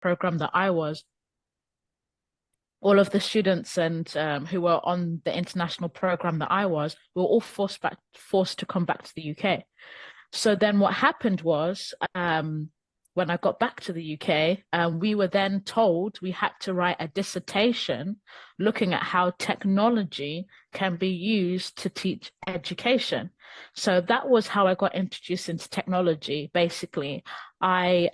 program that I was, all of the students and who were on the international program that I was, were all forced to come back to the UK. So then what happened was, when I got back to the UK, we were then told we had to write a dissertation looking at how technology can be used to teach education. So that was how I got introduced into technology. Basically, I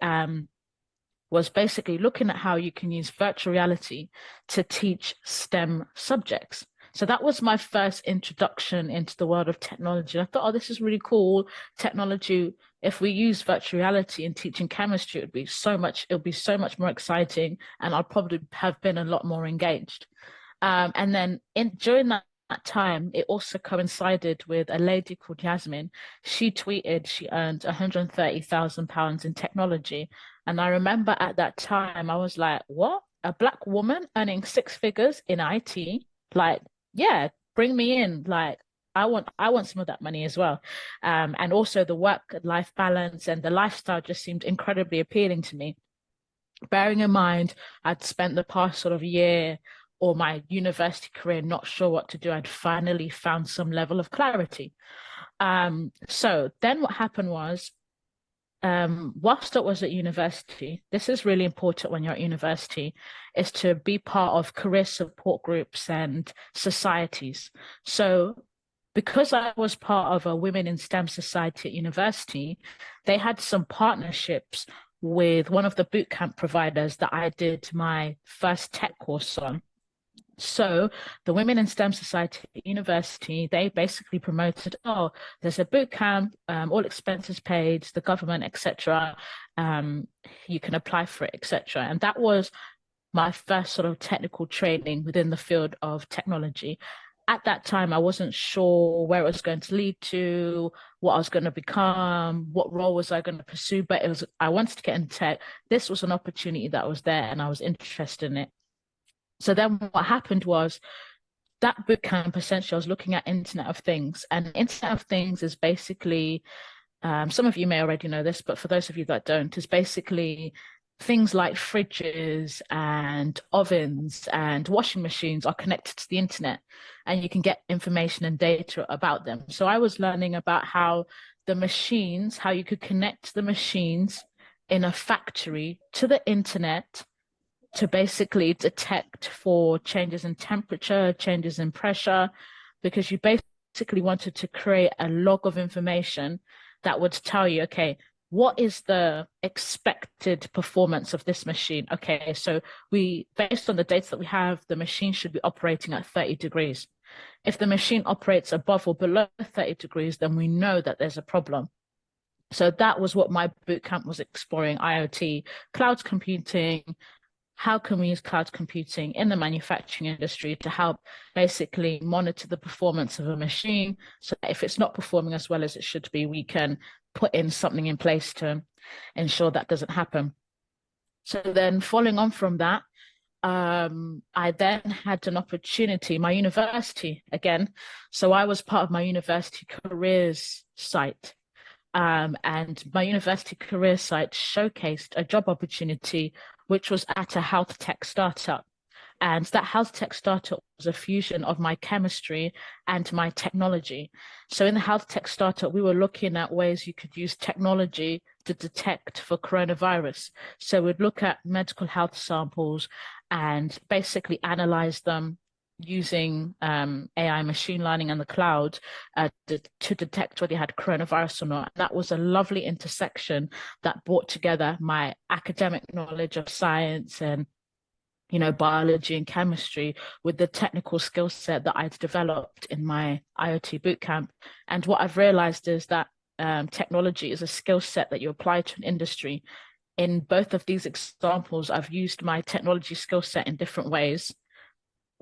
was basically looking at how you can use virtual reality to teach STEM subjects. So that was my first introduction into the world of technology. I thought, oh, this is really cool. Technology, if we use virtual reality in teaching chemistry, it would be so much more exciting, and I'd probably have been a lot more engaged. And then during that time, it also coincided with a lady called Yasmin. She tweeted she earned £130,000 in technology. And I remember at that time, I was like, what? A black woman earning six figures in IT? Like, yeah, bring me in. Like, I want some of that money as well. And also the work-life balance and the lifestyle just seemed incredibly appealing to me. Bearing in mind, I'd spent the past sort of year or my university career not sure what to do. I'd finally found some level of clarity. So then what happened was, whilst I was at university, this is really important when you're at university, is to be part of career support groups and societies. So because I was part of a Women in STEM society at university, they had some partnerships with one of the bootcamp providers that I did my first tech course on. So the Women in STEM Society at university, they basically promoted, oh, there's a boot camp, all expenses paid, the government, etc. You can apply for it, etc. And that was my first sort of technical training within the field of technology. At that time, I wasn't sure where it was going to lead to, what I was going to become, what role was I going to pursue, but I wanted to get into tech. This was an opportunity that was there and I was interested in it. So then what happened was that bootcamp, essentially, I was looking at Internet of Things. And Internet of Things is basically, some of you may already know this, but for those of you that don't, is basically things like fridges and ovens and washing machines are connected to the internet, and you can get information and data about them. So I was learning about how you could connect the machines in a factory to the internet to basically detect for changes in temperature, changes in pressure, because you basically wanted to create a log of information that would tell you, okay, what is the expected performance of this machine? Okay, so based on the data that we have, the machine should be operating at 30 degrees. If the machine operates above or below 30 degrees, then we know that there's a problem. So that was what my bootcamp was exploring: IoT, cloud computing. How can we use cloud computing in the manufacturing industry to help basically monitor the performance of a machine, so that if it's not performing as well as it should be, we can put in something in place to ensure that doesn't happen. So then following on from that, I then had an opportunity, my university again. So I was part of my university careers site. And my university career site showcased a job opportunity, which was at a health tech startup. And that health tech startup was a fusion of my chemistry and my technology. So in the health tech startup, we were looking at ways you could use technology to detect for coronavirus. So we'd look at medical health samples and basically analyze them using AI, machine learning, and the cloud to detect whether you had coronavirus or not. And that was a lovely intersection that brought together my academic knowledge of science and biology and chemistry with the technical skill set that I'd developed in my IoT bootcamp. And what I've realized is that technology is a skill set that you apply to an industry. In both of these examples, I've used my technology skill set in different ways.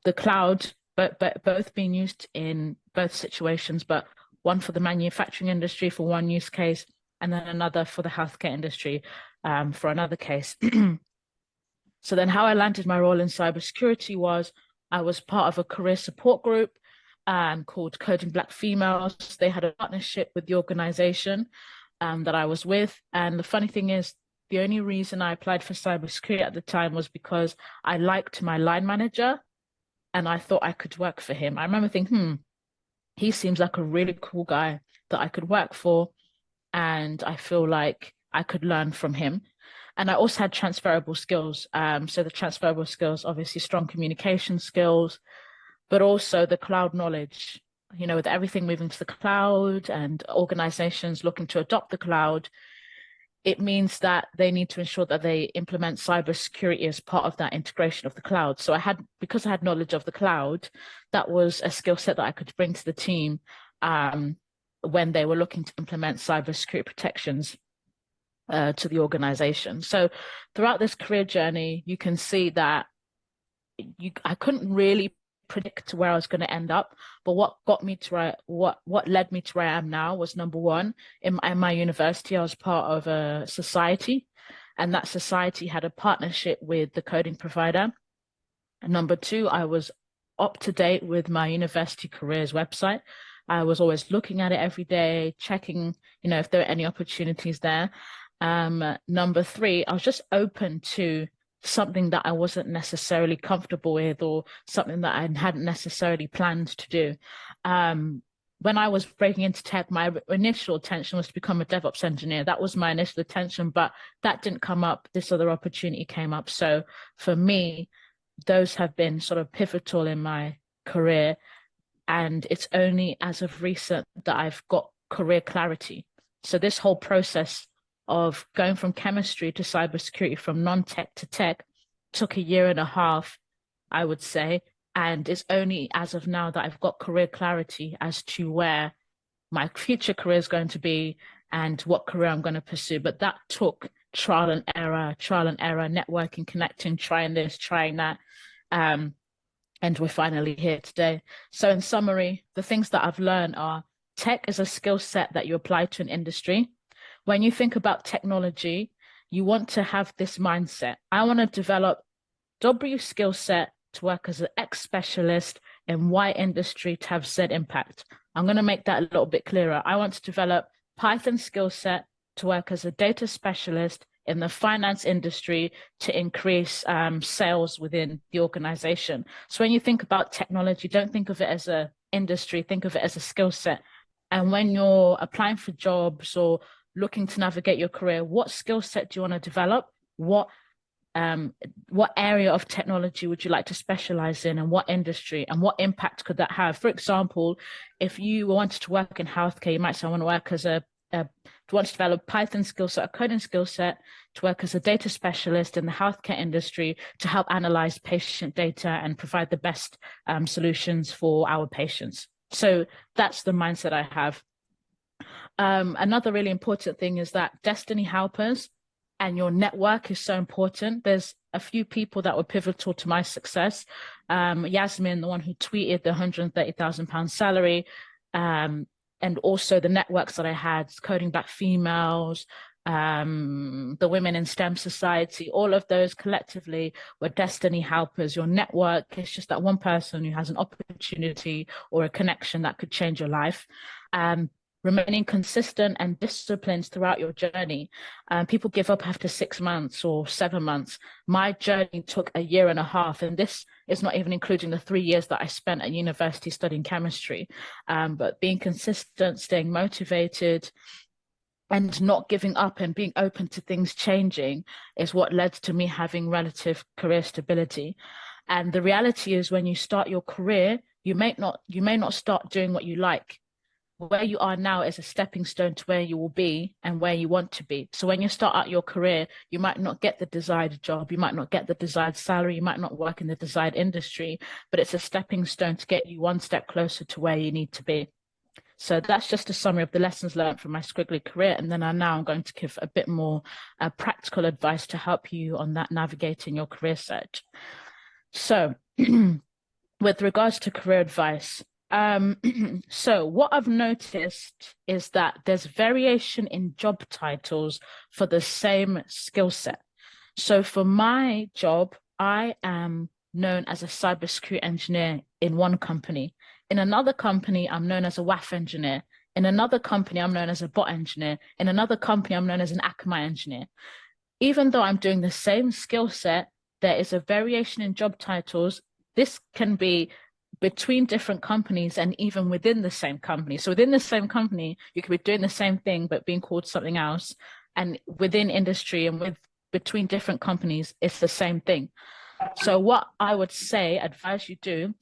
The cloud, but both being used in both situations, but one for the manufacturing industry for one use case, and then another for the healthcare industry for another case. So then how I landed my role in cybersecurity was I was part of a career support group called Coding Black Females. They had a partnership with the organization that I was with. And the funny thing is, The only reason I applied for cybersecurity at the time was because I liked my line manager and I thought I could work for him. I remember thinking, he seems like a really cool guy that I could work for, and I feel like I could learn from him. And I also had transferable skills. So the transferable skills, obviously strong communication skills, but also the cloud knowledge. You know, with everything moving to the cloud and organizations looking to adopt the cloud, it means that they need to ensure that they implement cybersecurity as part of that integration of the cloud. So because I had knowledge of the cloud, that was a skill set that I could bring to the team when they were looking to implement cybersecurity protections to the organization. So throughout this career journey, you can see that I couldn't really predict where I was going to end up, but what got me to what led me to where I am now was, number one, in my university, I was part of a society, and that society had a partnership with the coding provider. And number two, I was up to date with my university careers website. I was always looking at it every day, checking, if there are any opportunities there. Number three, I was just open to something that I wasn't necessarily comfortable with, or something that I hadn't necessarily planned to do. When I was breaking into tech, my initial intention was to become a DevOps engineer. That was my initial intention, but that didn't come up. This other opportunity came up. So for me, those have been sort of pivotal in my career. And it's only as of recent that I've got career clarity. So this whole process of going from chemistry to cybersecurity, from non-tech to tech, took a year and a half, I would say. And it's only as of now that I've got career clarity as to where my future career is going to be and what career I'm going to pursue. But that took trial and error, networking, connecting, trying this, trying that. And we're finally here today. So in summary, the things that I've learned are: tech is a skill set that you apply to an industry. When you think about technology, you want to have this mindset. I want to develop W skill set to work as an X specialist in Y industry to have Z impact. I'm going to make that a little bit clearer. I want to develop Python skill set to work as a data specialist in the finance industry to increase sales within the organization. So when you think about technology, don't think of it as an industry, think of it as a skill set. And when you're applying for jobs or looking to navigate your career, what skill set do you want to develop? What area of technology would you like to specialize in, and what industry, and what impact could that have? For example, if you wanted to work in healthcare, you might say, I want to work as want to develop Python skill set, a coding skill set, to work as a data specialist in the healthcare industry to help analyze patient data and provide the best solutions for our patients. So that's the mindset I have. Another really important thing is that destiny helpers and your network is so important. There's a few people that were pivotal to my success. Yasmin, the one who tweeted the £130,000 salary, and also the networks that I had, Coding Black Females, the Women in STEM Society, all of those collectively were destiny helpers. Your network is just that one person who has an opportunity or a connection that could change your life. Remaining consistent and disciplined throughout your journey. People give up after 6 months or 7 months. My journey took a year and a half, and this is not even including the 3 years that I spent at university studying chemistry. But being consistent, staying motivated, and not giving up and being open to things changing is what led to me having relative career stability. And the reality is, when you start your career, you may not start doing what you like. Where you are now is a stepping stone to where you will be and where you want to be. So when you start out your career, you might not get the desired job, you might not get the desired salary, you might not work in the desired industry, but it's a stepping stone to get you one step closer to where you need to be. So that's just a summary of the lessons learned from my squiggly career. And then I'm going to give a bit more practical advice to help you on that, navigating your career search. So with regards to career advice, so what I've noticed is that there's variation in job titles for the same skill set. So for my job, I am known as a cybersecurity engineer in one company. In another company, I'm known as a WAF engineer. In another company, I'm known as a bot engineer. In another company, I'm known as an Akamai engineer. even though I'm doing the same skill set, there is a variation in job titles. This can be between different companies and even within the same company. So within the same company, you could be doing the same thing, but being called something else. And within industry and between different companies, it's the same thing. So what I would say, advise you do,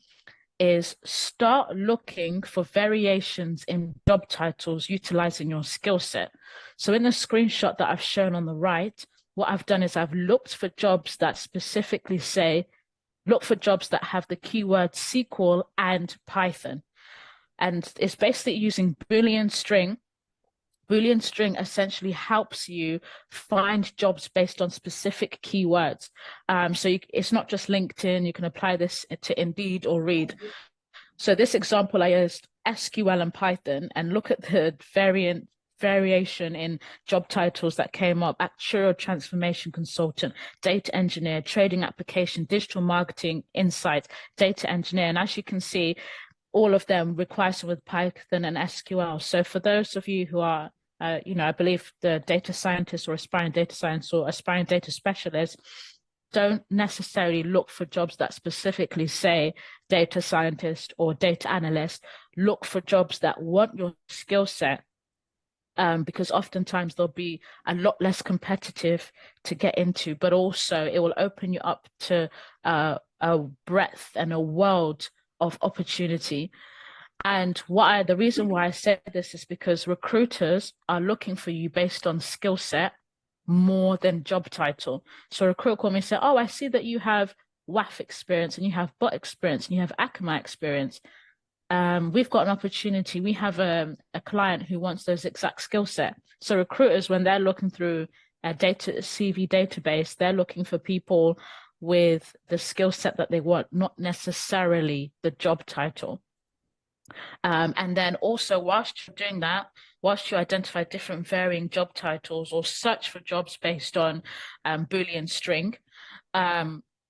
is start looking for variations in job titles utilizing your skill set. So in the screenshot that I've shown on the right, what I've done is I've looked for jobs that specifically say, look for jobs that have the keyword SQL and Python. And it's basically using Boolean string. Boolean string essentially helps you find jobs based on specific keywords. It's not just LinkedIn. You can apply this to Indeed or Reed. So this example, I used SQL and Python, and look at the variation in job titles that came up: actuarial transformation consultant, data engineer, trading application, digital marketing insights, data engineer. And as you can see, all of them require some with Python and SQL. So for those of you who are, I believe the data scientist or aspiring data science or aspiring data specialist, don't necessarily look for jobs that specifically say data scientist or data analyst. Look for jobs that want your skill set, because oftentimes they'll be a lot less competitive to get into, but also it will open you up to a breadth and a world of opportunity. And the reason why I say this is because recruiters are looking for you based on skill set more than job title. So a recruiter call me and say, oh, I see that you have WAF experience and you have bot experience and you have Akamai experience. We've got an opportunity. We have a client who wants those exact skill set. So recruiters, when they're looking through a CV database, they're looking for people with the skill set that they want, not necessarily the job title. And then also, whilst you're doing that, whilst you identify different varying job titles or search for jobs based on Boolean string,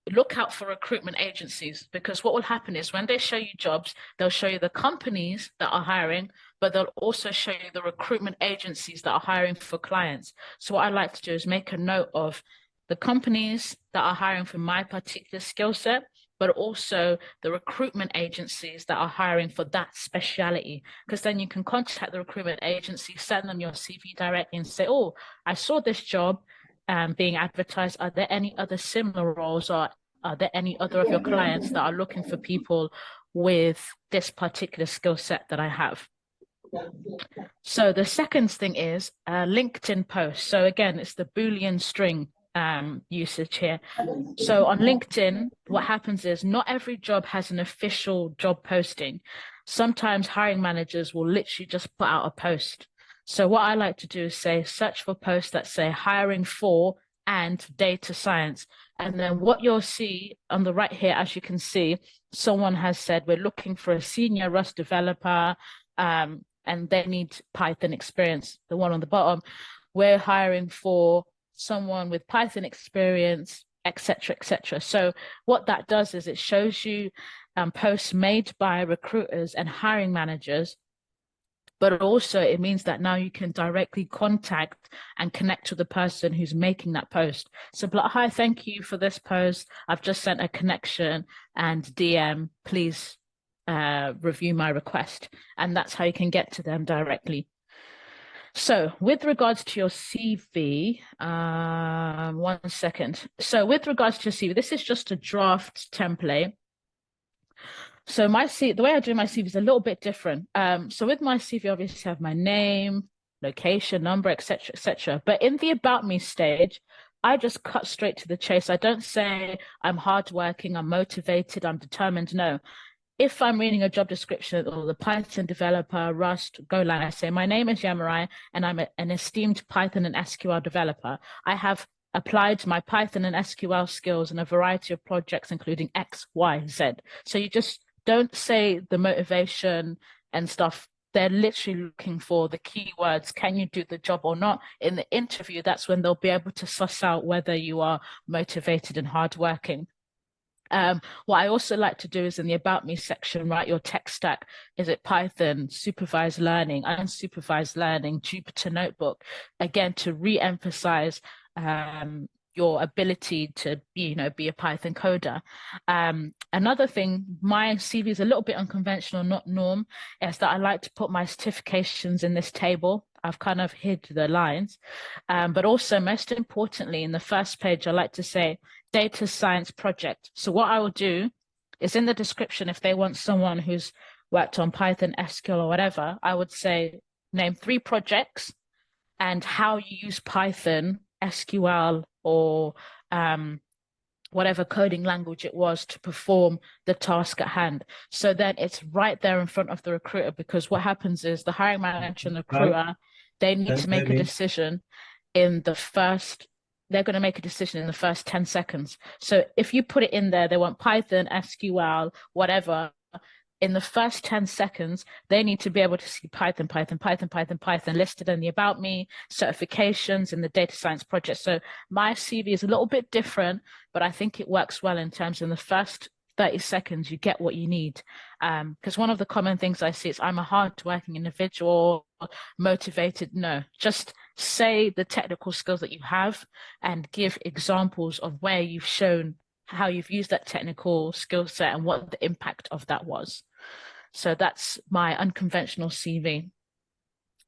look out for recruitment agencies, because what will happen is when they show you jobs, they'll show you the companies that are hiring, but they'll also show you the recruitment agencies that are hiring for clients. So what I like to do is make a note of the companies that are hiring for my particular skill set, but also the recruitment agencies that are hiring for that speciality. Because then you can contact the recruitment agency, send them your CV directly and say, oh, I saw this job being advertised. Are there any other similar roles, or are there any other of your clients that are looking for people with this particular skill set that I have? So the second thing is LinkedIn posts. So again, it's the Boolean string usage here. So on LinkedIn, what happens is not every job has an official job posting. Sometimes hiring managers will literally just put out a post. So what I like to do is say, search for posts that say hiring for and data science. And then what you'll see on the right here, as you can see, someone has said, we're looking for a senior Rust developer, and they need Python experience. The one on the bottom, we're hiring for someone with Python experience, etc., etc. So what that does is it shows you posts made by recruiters and hiring managers, but also it means that now you can directly contact and connect with the person who's making that post. So, hi, thank you for this post. I've just sent a connection and DM, please review my request. And that's how you can get to them directly. So with regards to your CV, 1 second. So with regards to your CV, this is just a draft template. So the way I do my CV is a little bit different. So with my CV, obviously I have my name, location, number, etc., etc. But in the about me stage, I just cut straight to the chase. I don't say I'm hardworking, I'm motivated, I'm determined. No. If I'm reading a job description or the Python developer, Rust, Golang, I say, my name is Yemurai and I'm an esteemed Python and SQL developer. I have applied my Python and SQL skills in a variety of projects, including X, Y, Z. So you just don't say the motivation and stuff. They're literally looking for the keywords. Can you do the job or not? In the interview, that's when they'll be able to suss out whether you are motivated and hardworking. What I also like to do is in the About Me section, write your tech stack. Is it Python, supervised learning, unsupervised learning, Jupyter Notebook? Again, to re-emphasize your ability to, be a Python coder. Another thing, my CV is a little bit unconventional, not norm, is that I like to put my certifications in this table. I've kind of hid the lines. But also, most importantly, in the first page, I like to say data science project. So what I will do is in the description, if they want someone who's worked on Python, SQL, or whatever, I would say name 3 projects and how you use Python, SQL, or whatever coding language it was to perform the task at hand. So then it's right there in front of the recruiter, because what happens is the hiring manager and the recruiter, they need to make a decision in the first, they're going to make a decision in the first 10 seconds. So if you put it in there, they want Python, SQL, whatever. In the first 10 seconds, they need to be able to see Python, Python, Python, Python, Python listed in the About Me, certifications, in the data science project. So my CV is a little bit different, but I think it works well in terms of in the first 30 seconds, you get what you need. Because one of the common things I see is I'm a hard-working individual, motivated. No, just say the technical skills that you have and give examples of where you've shown how you've used that technical skill set and what the impact of that was. So that's my unconventional CV.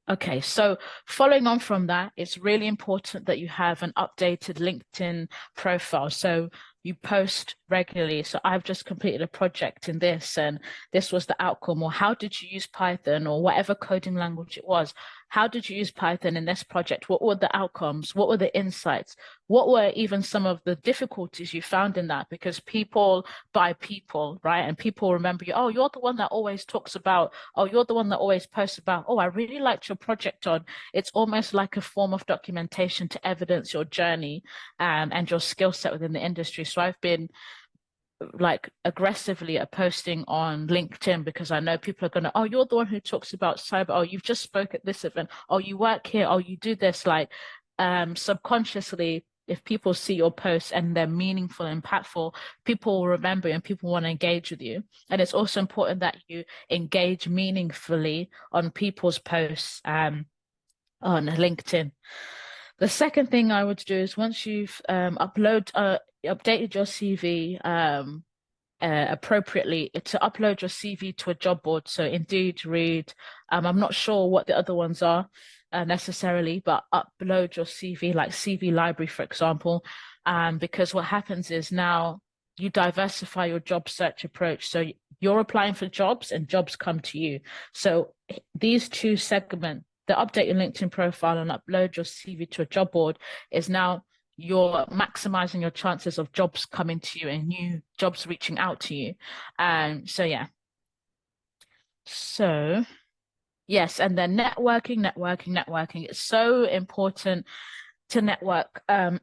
Okay, so following on from that, it's really important that you have an updated LinkedIn profile. So you post regularly. So I've just completed a project in this, and this was the outcome, or how did you use Python, or whatever coding language it was? How did you use Python in this project? What were the outcomes? What were the insights? What were even some of the difficulties you found in that? Because people buy people, right? And people remember you. Oh, you're the one that always talks about, oh, you're the one that always posts about, oh, I really liked your project on. It's almost like a form of documentation to evidence your journey and your skill set within the industry. So I've been like aggressively posting on LinkedIn, because I know people are gonna, oh, you're the one who talks about cyber. Oh, you've just spoke at this event. Oh, you work here. Oh, you do this. Like, subconsciously, if people see your posts and they're meaningful, impactful, people will remember you and people want to engage with you. And it's also important that you engage meaningfully on people's posts on LinkedIn. The second thing I would do is once you've updated your CV appropriately, to upload your CV to a job board. So Indeed, Read. I'm not sure what the other ones are necessarily, but upload your CV, like CV Library, for example, because what happens is now you diversify your job search approach. So you're applying for jobs and jobs come to you. So these two segments, the update your LinkedIn profile and upload your CV to a job board, is now you're maximizing your chances of jobs coming to you and new jobs reaching out to you. So yeah. So yes, and then networking. It's so important to network. And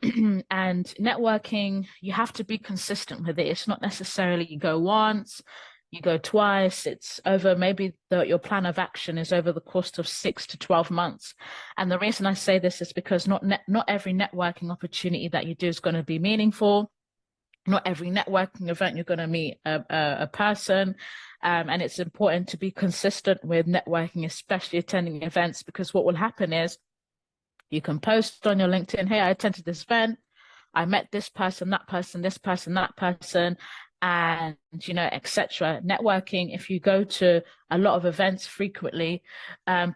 networking, you have to be consistent with it. It's not necessarily you go once, you go twice. It's over, maybe your plan of action is over the course of 6 to 12 months. And the reason I say this is because not every networking opportunity that you do is going to be meaningful. Not every networking event you're going to meet a person. And it's important to be consistent with networking, especially attending events, because what will happen is you can post on your LinkedIn, hey, I attended this event, I met this person, that person, this person, that person, and etc. Networking, if you go to a lot of events frequently,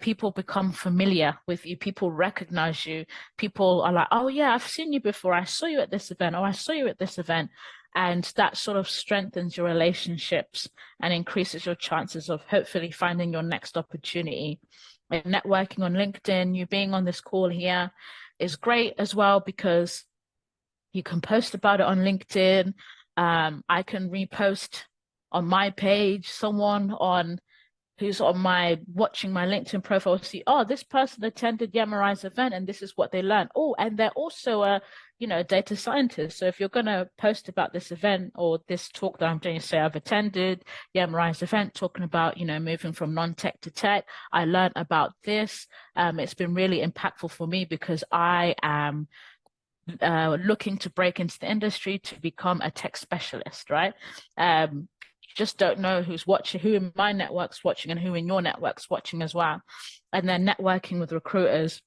people become familiar with you, people recognize you, people are like, oh yeah, I've seen you before, I saw you at this event, or I saw you at this event. And that sort of strengthens your relationships and increases your chances of hopefully finding your next opportunity. And networking on LinkedIn, you being on this call here is great as well, because you can post about it on LinkedIn. I can repost on my page, someone on who's on my watching my LinkedIn profile see, oh, this person attended Yemurai's event and this is what they learned. Oh, and they're also a data scientist. So if you're going to post about this event or this talk that I'm doing, say I've attended Yemurai's event talking about moving from non-tech to tech, I learned about this. It's been really impactful for me because I am looking to break into the industry to become a tech specialist, right? You just don't know who's watching, who in my network's watching and who in your network's watching as well. And then networking with recruiters.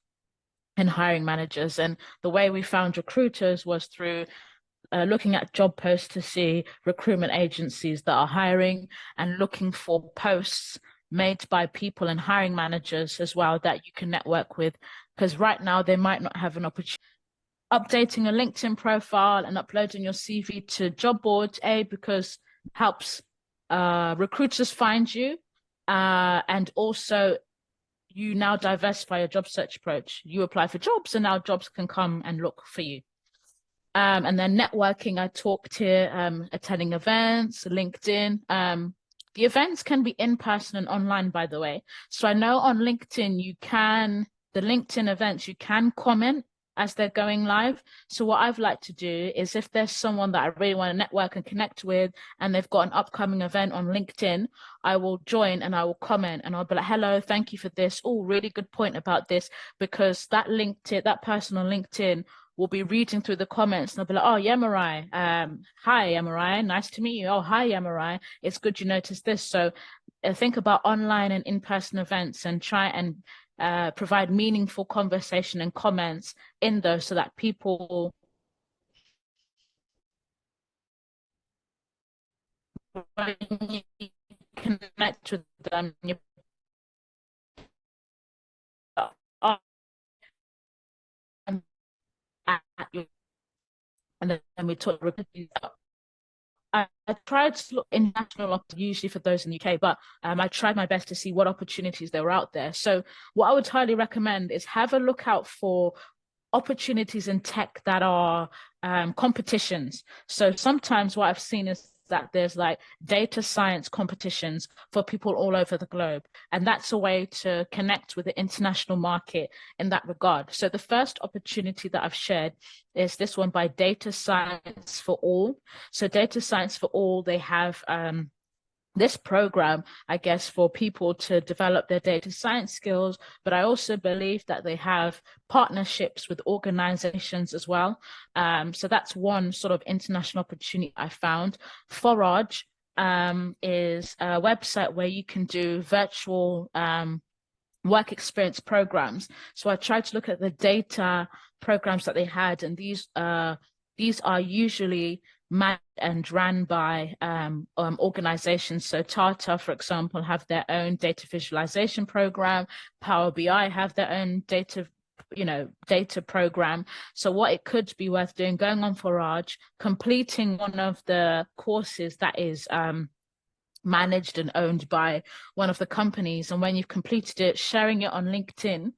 and hiring managers. And the way we found recruiters was through looking at job posts to see recruitment agencies that are hiring and looking for posts made by people and hiring managers as well that you can network with. Because right now they might not have an opportunity. Updating a LinkedIn profile and uploading your CV to job boards, because helps recruiters find you, and also you now diversify your job search approach. You apply for jobs, and now jobs can come and look for you. And then networking, I talked here, attending events, LinkedIn. The events can be in person and online, by the way. So I know on LinkedIn, the LinkedIn events, you can comment as they're going live. So what I've liked to do is if there's someone that I really want to network and connect with, and they've got an upcoming event on LinkedIn, I will join and I will comment and I'll be like, hello, thank you for this. Oh, really good point about this, because that person on LinkedIn will be reading through the comments and they'll be like, oh, Yemurai, hi, Yemurai, nice to meet you. Oh, hi, Yemurai, it's good you noticed this. So think about online and in-person events and try and provide meaningful conversation and comments in those so that people when you connect with them, you are at your, and then we talk. I tried to look international, usually for those in the UK, but I tried my best to see what opportunities there were out there. So what I would highly recommend is have a look out for opportunities in tech that are competitions. So sometimes what I've seen is that there's like data science competitions for people all over the globe. And that's a way to connect with the international market in that regard. So the first opportunity that I've shared is this one by Data Science for All. So Data Science for All, they have this program, I guess, for people to develop their data science skills, but I also believe that they have partnerships with organizations as well. So that's one sort of international opportunity I found. Forage is a website where you can do virtual work experience programs. So I tried to look at the data programs that they had, and these are usually managed and ran by organizations. So Tata, for example, have their own data visualization program. Power BI have their own data program. So what it could be worth doing, going on Forage, completing one of the courses that is managed and owned by one of the companies. And when you've completed it, sharing it on LinkedIn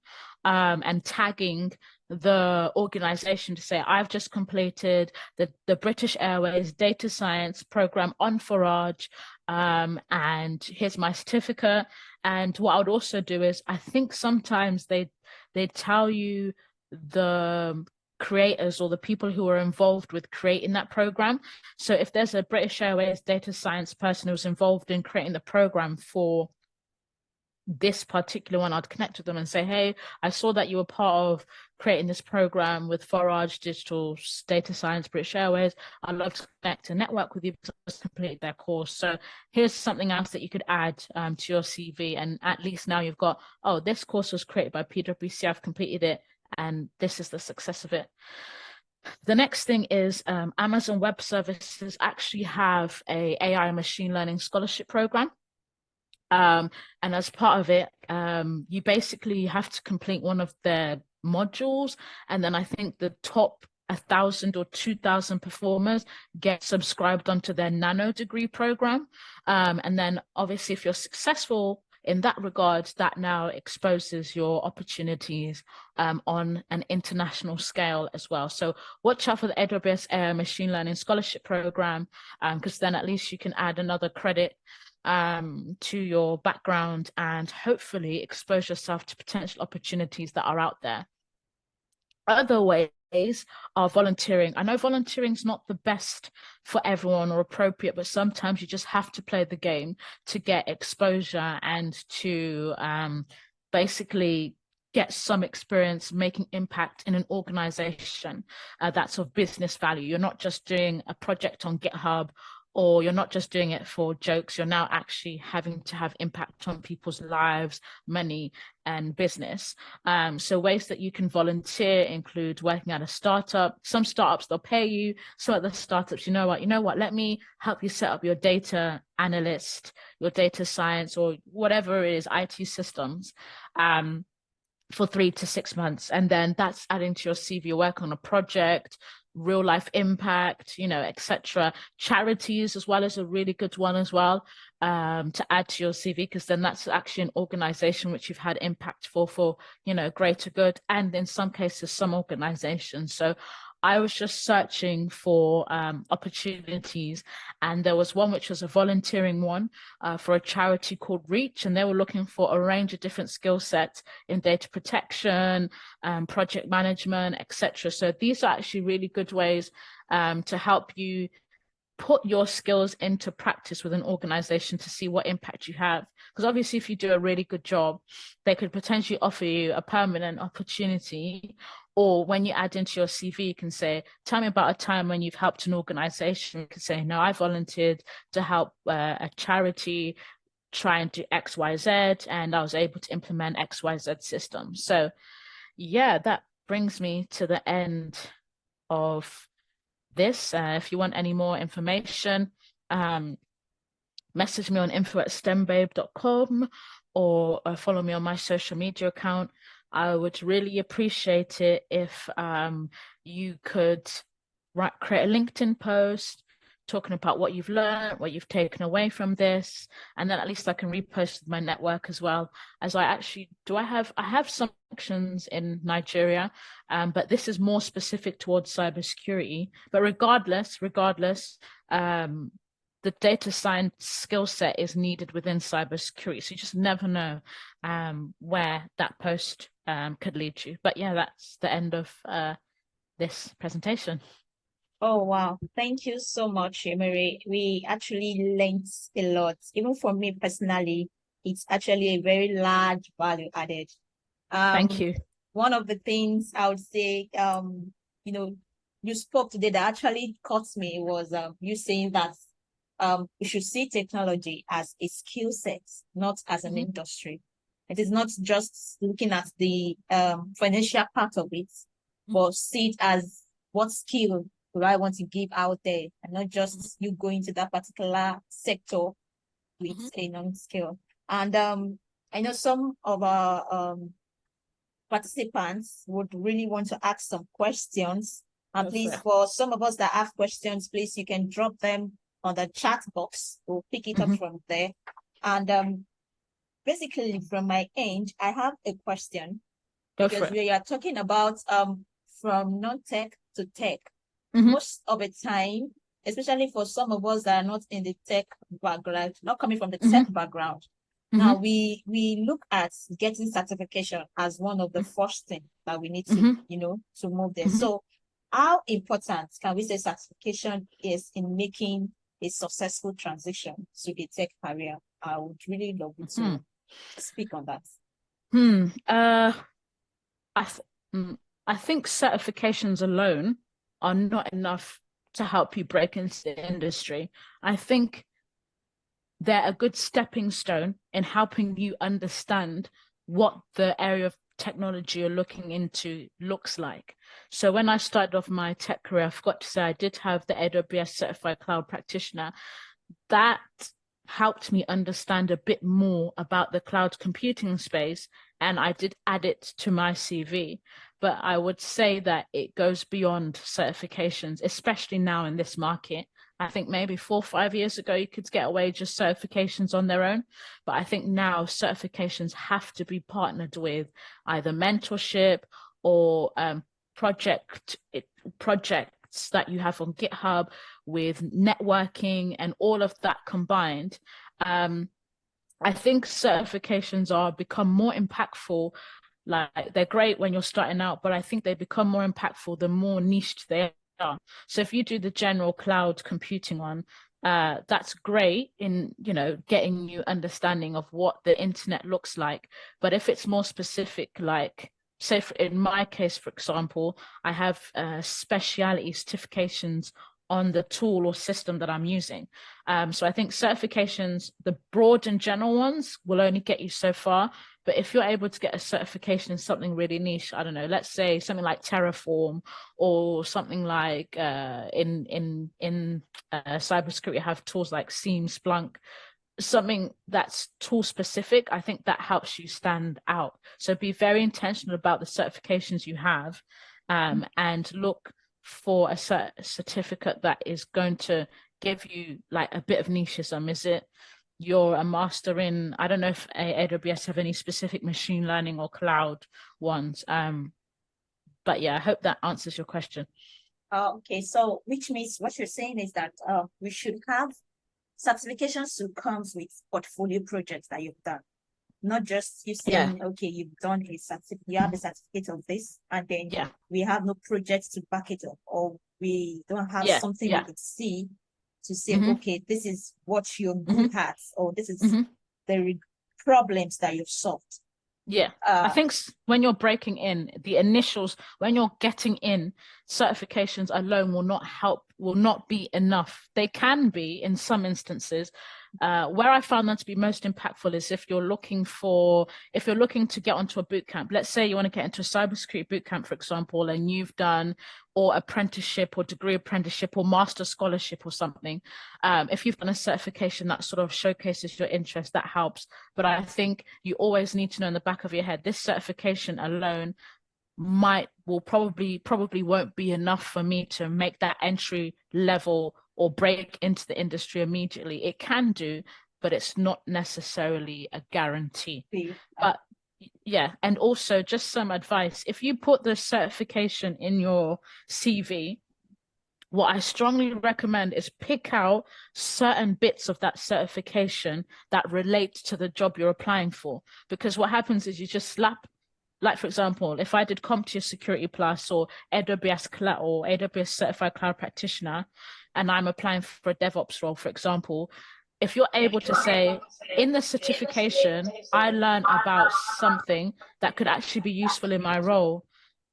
and tagging the organization to say, I've just completed the British Airways data science program on Forage, and here's my certificate. And what I would also do is, I think sometimes they tell you the creators or the people who are involved with creating that program. So if there's a British Airways data science person who's involved in creating the program for this particular one, I'd connect with them and say, hey, I saw that you were part of creating this program with Forage Digital Data Science British Airways. I'd love to connect and network with you because I just completed their course. So here's something else that you could add to your CV. And at least now you've got, oh, this course was created by PwC, I've completed it, and this is the success of it. The next thing is Amazon Web Services actually have a AI machine learning scholarship program. And as part of it, you basically have to complete one of their modules. And then I think the top 1,000 or 2,000 performers get subscribed onto their nano degree program. And then obviously if you're successful in that regard, that now exposes your opportunities on an international scale as well. So watch out for the AWS AI Machine Learning Scholarship Program, because then at least you can add another credit to your background and hopefully expose yourself to potential opportunities that are out there. Other ways are volunteering. I know volunteering is not the best for everyone or appropriate, but sometimes you just have to play the game to get exposure and to basically get some experience making impact in an organization that's of business value. You're not just doing a project on GitHub or you're not just doing it for jokes, you're now actually having to have impact on people's lives, money, and business. So ways that you can volunteer include working at a startup. Some startups, they'll pay you. Some other startups, you know what, let me help you set up your data analyst, your data science, or whatever it is, IT systems. For 3 to 6 months. And then that's adding to your CV, you work on a project, real life impact, etc. Charities as well is a really good one as well, to add to your CV, because then that's actually an organization which you've had impact for, greater good. And in some cases, some organizations. So I was just searching for opportunities, and there was one which was a volunteering one for a charity called Reach, and they were looking for a range of different skill sets in data protection, project management, etc. So these are actually really good ways to help you put your skills into practice with an organization to see what impact you have. Because obviously, if you do a really good job, they could potentially offer you a permanent opportunity. Or when you add into your CV, you can say, tell me about a time when you've helped an organization. You can say, no, I volunteered to help a charity try and do X, Y, Z, and I was able to implement X, Y, Z systems. So yeah, that brings me to the end of this. If you want any more information, message me on info@stembabe.com, or follow me on my social media account. I would really appreciate it if you could create a LinkedIn post talking about what you've learned, what you've taken away from this, and then at least I can repost with my network as well. As I actually I have some connections in Nigeria, but this is more specific towards cybersecurity. But regardless, the data science skill set is needed within cybersecurity. So you just never know where that post could lead you. But yeah, that's the end of this presentation. Oh, wow. Thank you so much, Yemurai. We actually learned a lot. Even for me personally, it's actually a very large value added. Thank you. One of the things I would say, you spoke today that actually caught me was you saying that we should see technology as a skill set, not as an industry. It is not just looking at the financial part of it, but see it as what skill do I want to give out there, and not just you going to that particular sector with a non-skill. And I know some of our participants would really want to ask some questions. And please, for some of us that have questions, please, you can drop them on the chat box. We'll pick it up from there. And basically, from my end, I have a question. Because we are talking about from non-tech to tech. Most of the time, especially for some of us that are not in the tech background, not coming from the tech background, now we look at getting certification as one of the first things that we need to, to move there. So how important can we say certification is in making a successful transition to a tech career? I would really love you to speak on that. I think certifications alone are not enough to help you break into the industry. I think they're a good stepping stone in helping you understand what the area of technology you're looking into looks like. So when I started off my tech career, I forgot to say I did have the AWS Certified Cloud Practitioner. That helped me understand a bit more about the cloud computing space, and I did add it to my CV. But I would say that it goes beyond certifications, especially now in this market. I think maybe 4 or 5 years ago, you could get away just certifications on their own. But I think now certifications have to be partnered with either mentorship or projects that you have on GitHub, with networking and all of that combined. I think certifications are become more impactful. Like, they're great when you're starting out, but I think they become more impactful the more niched they are. So if you do the general cloud computing one, that's great in, getting you understanding of what the internet looks like. But if it's more specific, like, say in my case, for example, I have speciality certifications on the tool or system that I'm using. So I think certifications, the broad and general ones, will only get you so far. But if you're able to get a certification in something really niche, I don't know, let's say something like Terraform, or something like in cybersecurity, you have tools like Seam, Splunk, something that's tool specific, I think that helps you stand out. So be very intentional about the certifications you have, and look for a certificate that is going to give you like a bit of nicheism. Is it you're a master in, I don't know if AWS have any specific machine learning or cloud ones. But yeah, I hope that answers your question. Okay, so which means what you're saying is that we should have certifications to comes with portfolio projects that you've done, not just you Yeah, saying, okay, you've done a certificate, you have a certificate of this, and then yeah, we have no projects to back it up, or we don't have yeah, something we yeah. could see to say, Mm-hmm, okay, this is what you're mm-hmm, good at, or this is mm-hmm. the problems that you've solved. Yeah. I Uh, think when you're breaking in, the initials, when you're getting in, certifications alone will not help, will not be enough. They can be in some instances. Where I found that to be most impactful is if you're looking to get onto a boot camp. Let's say you want to get into a cybersecurity boot camp, for example, and you've done or apprenticeship or degree apprenticeship or master scholarship or something. If you've done a certification that sort of showcases your interest, that helps. But I think you always need to know in the back of your head, this certification alone will probably won't be enough for me to make that entry level or break into the industry immediately. It can do, but it's not necessarily a guarantee. But yeah, and also just some advice. If you put the certification in your CV, what I strongly recommend is pick out certain bits of that certification that relate to the job you're applying for. Because what happens is you just slap, like for example, if I did CompTIA Security Plus or AWS Cloud or AWS Certified Cloud Practitioner, and I'm applying for a DevOps role, for example, if you're able to say in the certification, I learned about something that could actually be useful in my role,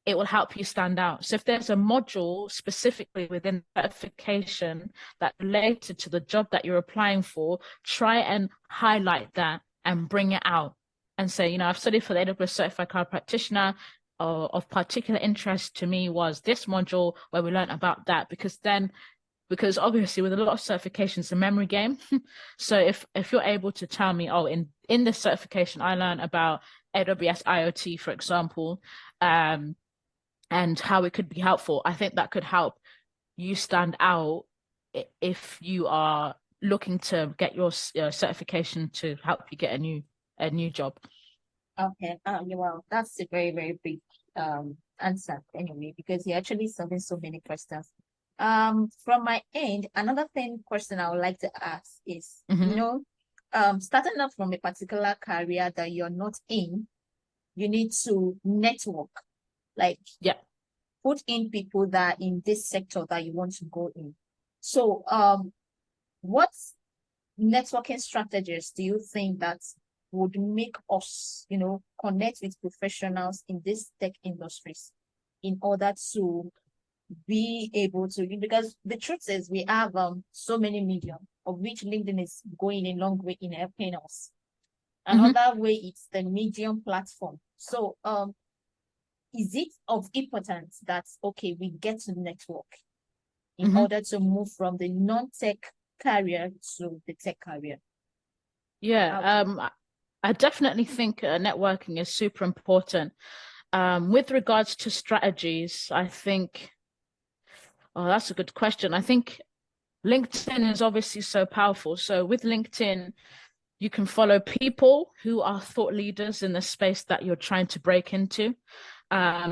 it will help you stand out. So if there's a module specifically within certification that related to the job that you're applying for, try and highlight that and bring it out and say, I've studied for the AWS Certified Cloud Practitioner. Of particular interest to me was this module where we learned about that, because obviously with a lot of certifications, it's a memory game. So if you're able to tell me, oh, in this certification, I learned about AWS IoT, for example, and how it could be helpful, I think that could help you stand out if you are looking to get your certification to help you get a new job. Okay. Well, that's a very, very big answer anyway, because you're actually solving so many questions. From my end, another question I would like to ask is, Mm-hmm. starting up from a particular career that you're not in, you need to network, like Yeah. put in people that are in this sector that you want to go in. So, what networking strategies do you think that would make us, connect with professionals in these tech industries in order to be able to, because the truth is we have so many medium, of which LinkedIn is going a long way in helping us. Mm-hmm. Another way it's the medium platform. So is it of importance that okay, we get to network in Mm-hmm. order to move from the non-tech career to the tech career? Yeah. How I definitely think networking is super important. With regards to strategies, I think, oh, that's a good question. I think LinkedIn is obviously so powerful. So with LinkedIn, you can follow people who are thought leaders in the space that you're trying to break into,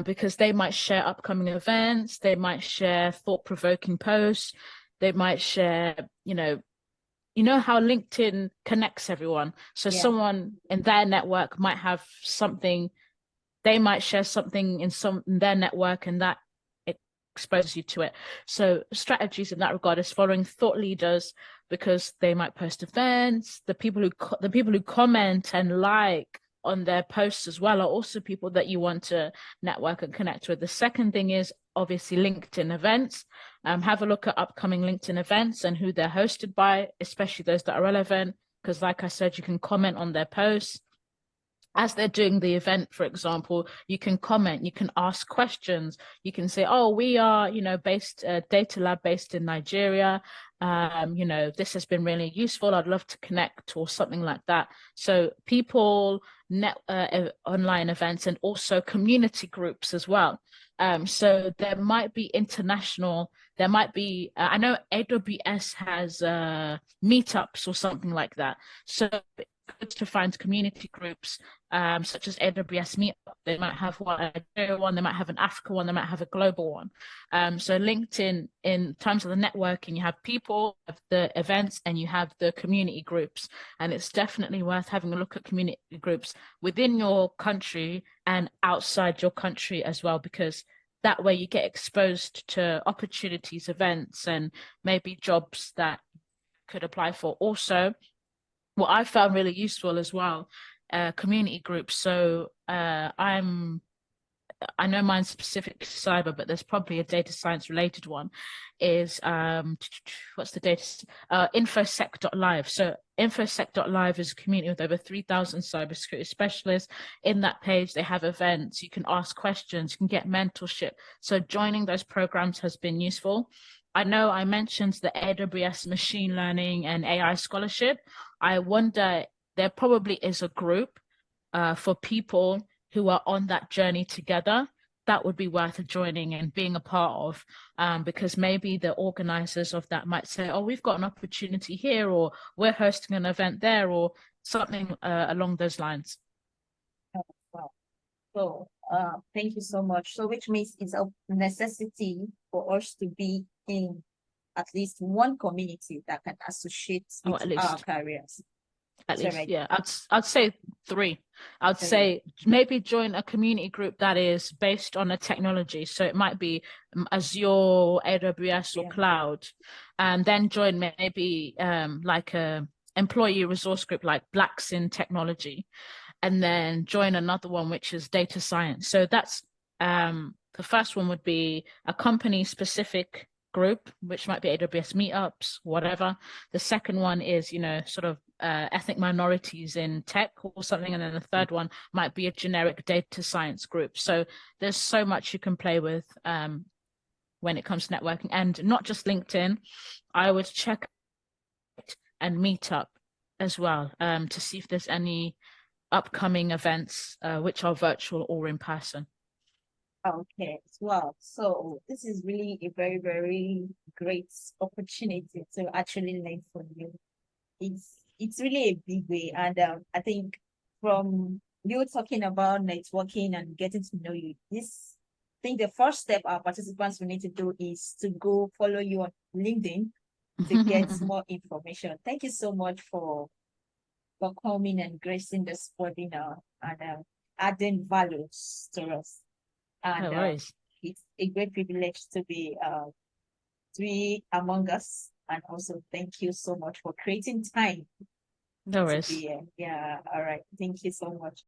because they might share upcoming events, they might share thought-provoking posts, they might share, how LinkedIn connects everyone. So yeah. someone in their network might have something, they might share something in their network, and that exposes you to it. So strategies in that regard is following thought leaders, because they might post events. The people who comment and like on their posts as well are also people that you want to network and connect with. The second thing is obviously LinkedIn events. Have a look at upcoming LinkedIn events and who they're hosted by, especially those that are relevant. Because, like I said, you can comment on their posts as they're doing the event. For example, you can comment, you can ask questions, you can say, oh, we are, based DataLab based in Nigeria. This has been really useful. I'd love to connect or something like that. So people, online events, and also community groups as well. So there might be there might be, I know AWS has meetups or something like that. So good to find community groups, such as AWS Meetup. They might have one, they might have an Africa one, they might have a global one. So LinkedIn, in terms of the networking, you have people, have the events, and you have the community groups. And it's definitely worth having a look at community groups within your country and outside your country as well, because that way you get exposed to opportunities, events, and maybe jobs that could apply for. Also, what I found really useful as well, community groups. So I know mine's specific to cyber, but there's probably a data science related one. Is what's the data? Infosec.live. So infosec.live is a community with over 3,000 cybersecurity specialists. In that page, they have events. You can ask questions. You can get mentorship. So joining those programs has been useful. I know I mentioned the AWS Machine Learning and AI Scholarship. I wonder, there probably is a group for people who are on that journey together. That would be worth joining and being a part of, because maybe the organizers of that might say, oh, we've got an opportunity here, or we're hosting an event there, or something along those lines. Oh, wow. So, thank you so much. So, which means it's a necessity for us to be in at least one community that can associate Or with at our least. careers. At So, least, right. yeah. I'd say three. I'd Three. say maybe join a community group that is based on a technology. So it might be Azure, AWS, or Yeah. cloud, and then join maybe like a employee resource group like Blacks in Technology, and then join another one which is data science. So that's the first one would be a company specific group, which might be AWS meetups, whatever. The second one is, sort of ethnic minorities in tech or something. And then the third one might be a generic data science group. So there's so much you can play with when it comes to networking, and not just LinkedIn. I would check and Meetup as well, to see if there's any upcoming events which are virtual or in person. Okay. Wow. So this is really a very, very great opportunity to actually learn from you. It's really a big way. And I think from you talking about networking and getting to know you, I think the first step our participants will need to do is to go follow you on LinkedIn to get more information. Thank you so much for coming and gracing this webinar and adding values to us. And No worries. it's a great privilege to be among us. And also, thank you so much for creating time No to worries. be here. Yeah, all right. Thank you so much.